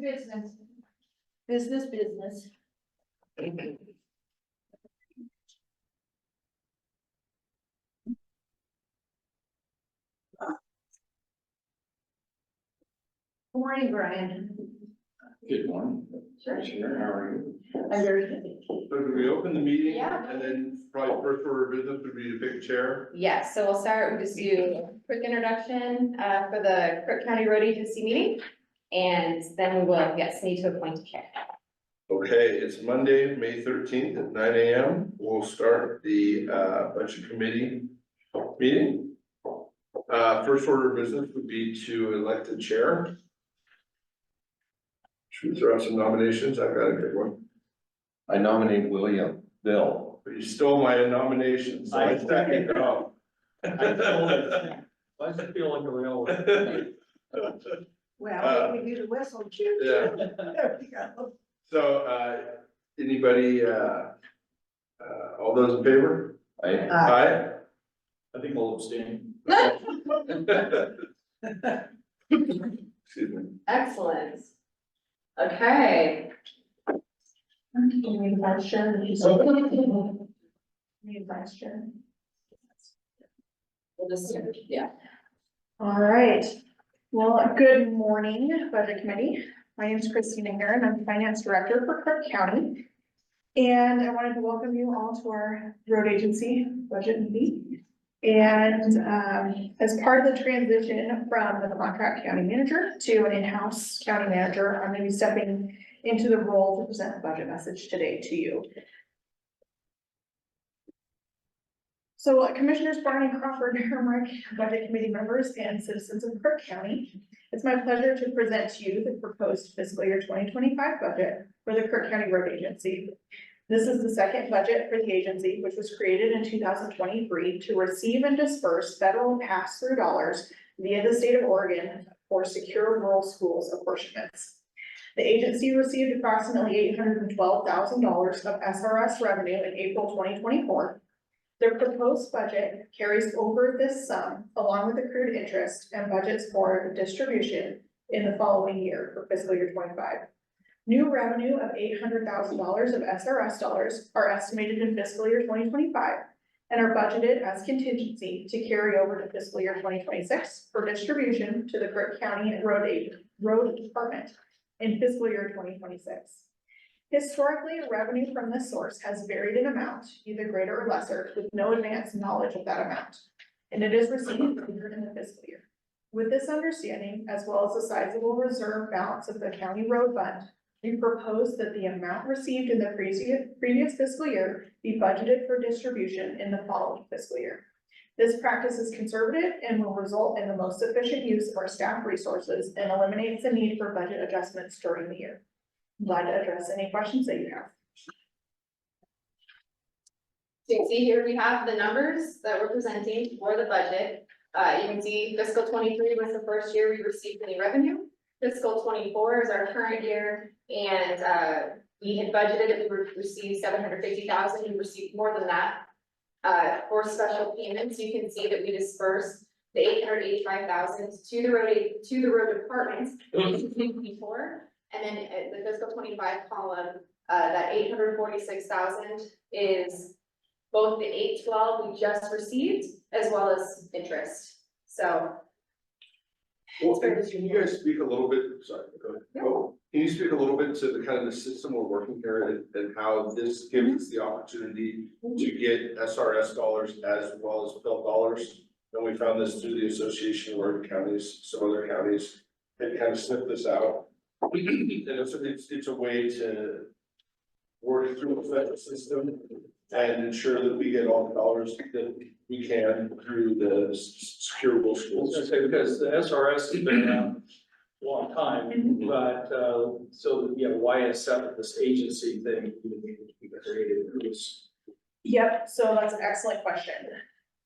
business. Business. Good morning, Brian. Good morning. Sure. How are you? I'm very good. So do we open the meeting? Yeah. And then probably first order of business would be to pick a chair. Yes, so we'll start, we'll just do a quick introduction for the Crook County Road Agency meeting. And then we will, yes, need to appoint a chair. Okay, it's Monday, May 13th at 9 a.m. We'll start the budget committee meeting. First order of business would be to elect a chair. Should we throw out some nominations? I've got a good one. I nominate William Bill. But you stole my nomination, so I second it off. Why does it feel like a real one? Well, we do the whistle too. Yeah. There we go. So, anybody, all those in favor? Aye. I think I'll abstain. Excuse me. Excellent. Okay. Need vice chair. Need vice chair. We'll just, yeah. All right, well, good morning, Budget Committee. My name is Christina Heron, I'm Finance Director for Crook County. And I wanted to welcome you all to our road agency budget meeting. And as part of the transition from the contract county manager to an in-house county manager, I'm gonna be stepping into the role to present the budget message today to you. So Commissioners Barney, Crawford, Hermrick, Budget Committee members, and citizens of Crook County, it's my pleasure to present to you the proposed fiscal year 2025 budget for the Crook County Road Agency. This is the second budget for the agency, which was created in 2023 to receive and disperse federal pass-through dollars via the state of Oregon for secure rural schools apportionments. The agency received approximately $812,000 of SRS revenue in April 2024. Their proposed budget carries over this sum along with accrued interest and budgets for distribution in the following year for fiscal year 25. New revenue of $800,000 of SRS dollars are estimated in fiscal year 2025 and are budgeted as contingency to carry over to fiscal year 2026 for distribution to the Crook County Road Department in fiscal year 2026. Historically, revenue from this source has varied in amount, either greater or lesser, with no advanced knowledge of that amount, and it is received later in the fiscal year. With this understanding, as well as the sizable reserve balance of the county road fund, we propose that the amount received in the previous fiscal year be budgeted for distribution in the following fiscal year. This practice is conservative and will result in the most efficient use of our staff resources and eliminates the need for budget adjustments during the year. I'm glad to address any questions that you have. So you can see here we have the numbers that we're presenting for the budget. You can see fiscal 23 was the first year we received any revenue. Fiscal 24 is our current year, and we had budgeted that we would receive 750,000. We received more than that. For special payments, you can see that we dispersed the 885,000 to the road department in 2024. And then the fiscal 25 column, that 846,000 is both the 812 we just received as well as interest. So. Well, can you guys speak a little bit, sorry, go ahead. Yeah. Oh, can you speak a little bit to the kind of the system we're working here and how this gives us the opportunity to get SRS dollars as well as bill dollars? And we found this through the Association of Oregon Counties, some other counties, and kind of sniff this out. And it's a way to work through the federal system and ensure that we get all the dollars that we can through the secure rural I was schools. gonna say, because the SRS has been around a long time, but, so, yeah, why is this agency thing even needed to be created? It was, Yep, so that's an excellent question.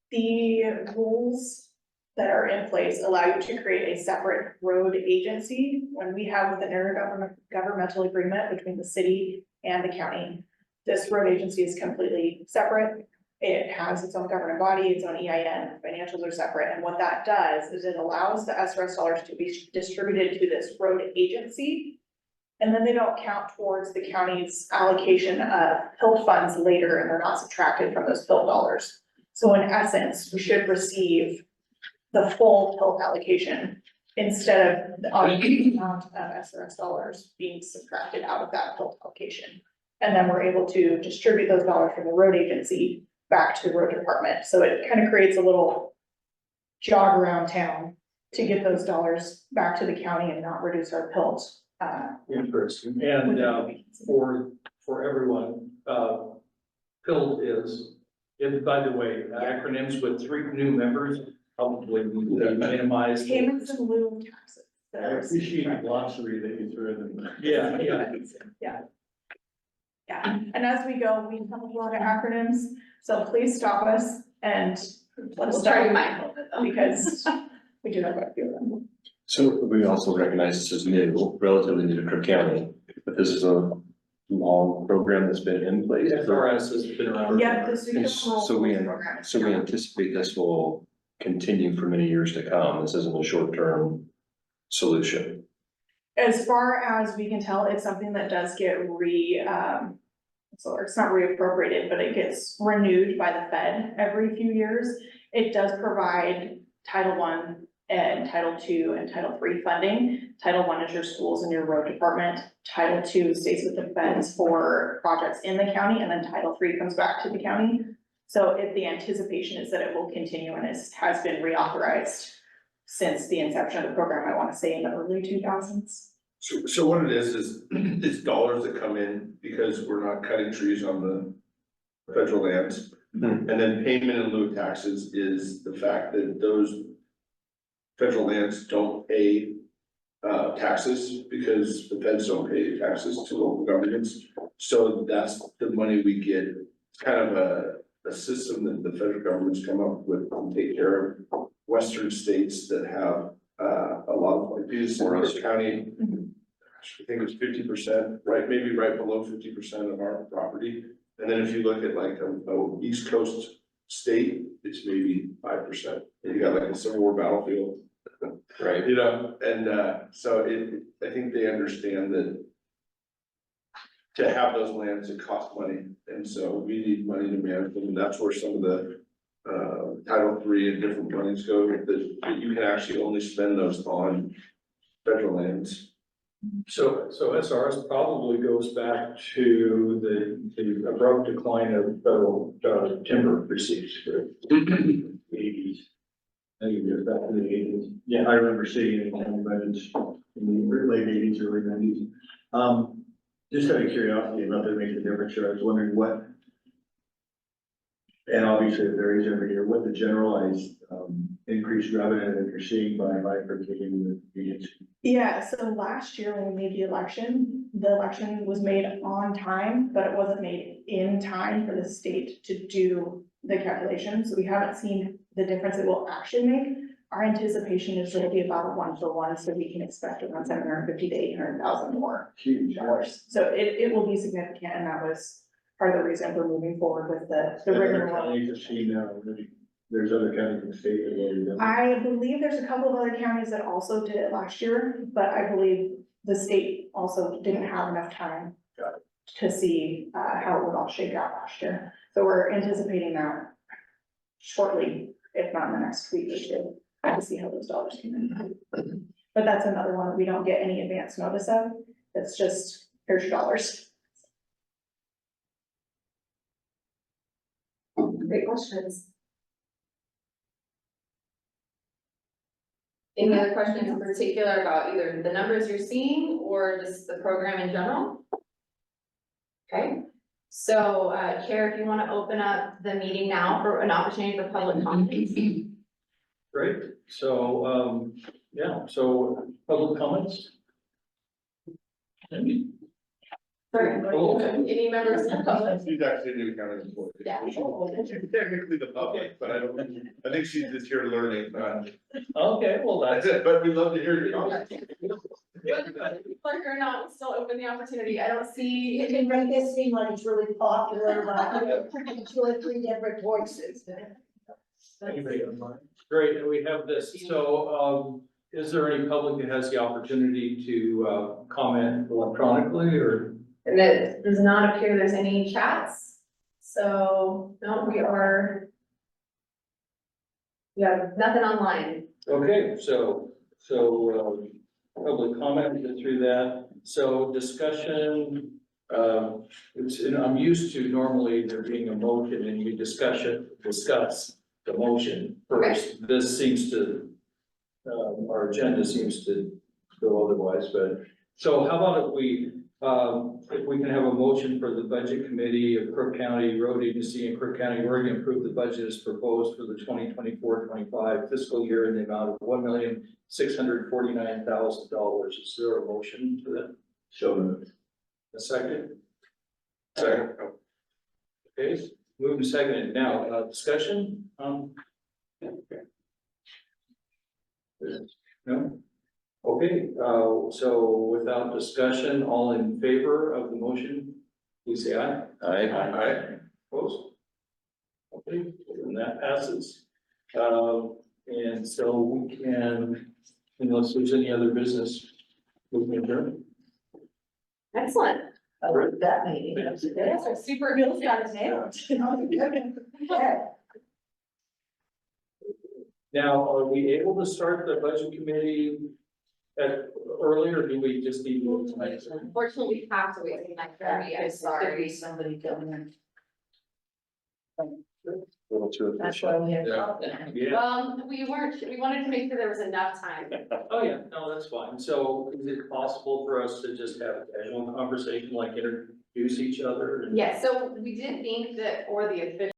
The rules that are in place allow you to create a separate road agency when we have an intergovernmental agreement between the city and the county. This road agency is completely separate. It has its own governing body, its own EIN, financials are separate, and what that does is it allows the SRS dollars to be distributed to this road agency And then they don't count towards the county's allocation of PILT funds later, and they're not subtracted from those PILT dollars. So in essence, we should receive the full PILT allocation instead of the amount of SRS dollars being subtracted out of that PILT allocation. And then we're able to distribute those dollars from the road agency back to the road department. So it kind of creates a little jog around town to get those dollars back to the county and not reduce our PILT. Interesting. And, for everyone, PILT is, and by the way, acronyms with 3 new members probably need to be minimized. Payments in lieu of taxes. I appreciate the glossary that you threw in there. Yeah. Yeah, and as we go, we have a lot of acronyms, so please stop us and let us We'll try to be know, mindful of it though. because we do have quite a few of them. So we also recognize this is new, relatively new to Crook County, but this is a long program that's been in place. SRS has been around. Yeah, the student So we, anticipate this will continue for many years to come. This isn't a short-term solution. As far as we can tell, it's something that does get so it's not reappropriated, but it gets renewed by the Fed every few years. It does provide Title I and Title II and Title III funding. Title I is your schools and your road department. Title II stays with the feds for projects in the county, and then Title III comes back to the county. So if the anticipation is that it will continue, and it has been reauthorized since the inception of the program, I want to say in the early 2000s. So what it is it's dollars that come in because we're not cutting trees on the federal lands. Hmm. And then payment in lieu of taxes is the fact that those federal lands don't pay taxes because the feds don't pay taxes to local governments. So that's the money we get. It's kind of a system that the federal government's come up with to take care of western states that have a lot of, like these in Crook County. I think it's 50%, right, maybe right below 50% of our property. And then if you look at like a East Coast state, it's maybe 5%. And you got like a Civil War battlefield. Right. You know, and so I think they understand that to have those lands, it costs money. And so we need money to manage them. And that's where some of the Title III and different monies go, that you can actually only spend those on federal lands. So SRS probably goes back to the abrupt decline of federal timber receipts for the 80s. I think it goes back to the 80s. Yeah, I remember seeing it in county budgets in the late 80s, early 90s. Just out of curiosity, not that it makes a difference here, I was wondering what, and obviously it varies every year, what the generalized increased revenue that you're seeing by bifurcating the agency. Yeah, so last year when we made the election was made on time, but it wasn't made in time for the state to do the calculations. So we haven't seen the difference it will actually make. Our anticipation is it'll be about a 1-for-1, so we can expect around 750 to 800,000 more Huge. dollars. So it will be significant, and that was part of the reason for moving forward with the Other rigmarole. counties have seen now, there's other counties in the state that already done it. I believe there's a couple of other counties that also did it last year, but I believe the state also didn't have enough time to see how it would all shake out last year. So we're anticipating that shortly, if not in the next week or two, to see how those dollars come in. But that's another one that we don't get any advance notice of. It's just, here's your dollars. Great questions. Any other questions in particular about either the numbers you're seeing or just the program in general? Okay, so Chair, if you want to open up the meeting now for an opportunity for public comments. Great, so, yeah, so public comments? Any members of the public? She's actually a new county employee. Yeah. Technically the public, but I think she's just here learning, Okay, well, that's it, but we love to hear your comments. Like or not, still open the opportunity. I don't see. You can make this seem like it's really popular, but it's really 3 different voices. Anybody online? Great, and we have this, so, is there any public that has the opportunity to, comment electronically or? And it does not appear there's any chats, so, no, we have nothing online. Okay, so, public comment, we get through that. So discussion, and I'm used to normally there being a motion and you discuss the motion first. This seems to, our agenda seems to go otherwise, but, so how about if we can have a motion for the budget committee of Crook County Road Agency and Crook County, Oregon, approve the budget as proposed for the 2024-25 fiscal year in the amount of $1,649,000. Is there a motion for that? So moved. A second? Second. Okay, moved and seconded. Now, discussion? No? Okay, so without discussion, all in favor of the motion, please say aye. Aye. Opposed? Okay, and that passes. And so we can, unless there's any other business, we can adjourn. Excellent. I like that meeting. That's good. Yes, we're super. Bill's got his nailed. Okay. Now, are we able to start the budget committee earlier, or do we just need more time? Unfortunately, we have to wait till 9:30, I'm sorry. Somebody coming in. A little too That's why efficient. we have. Yeah. We wanted to make sure there was enough time. Oh, yeah, no, that's fine. So is it possible for us to just have a casual conversation, like introduce each other? and- Yes, so we did think that for the official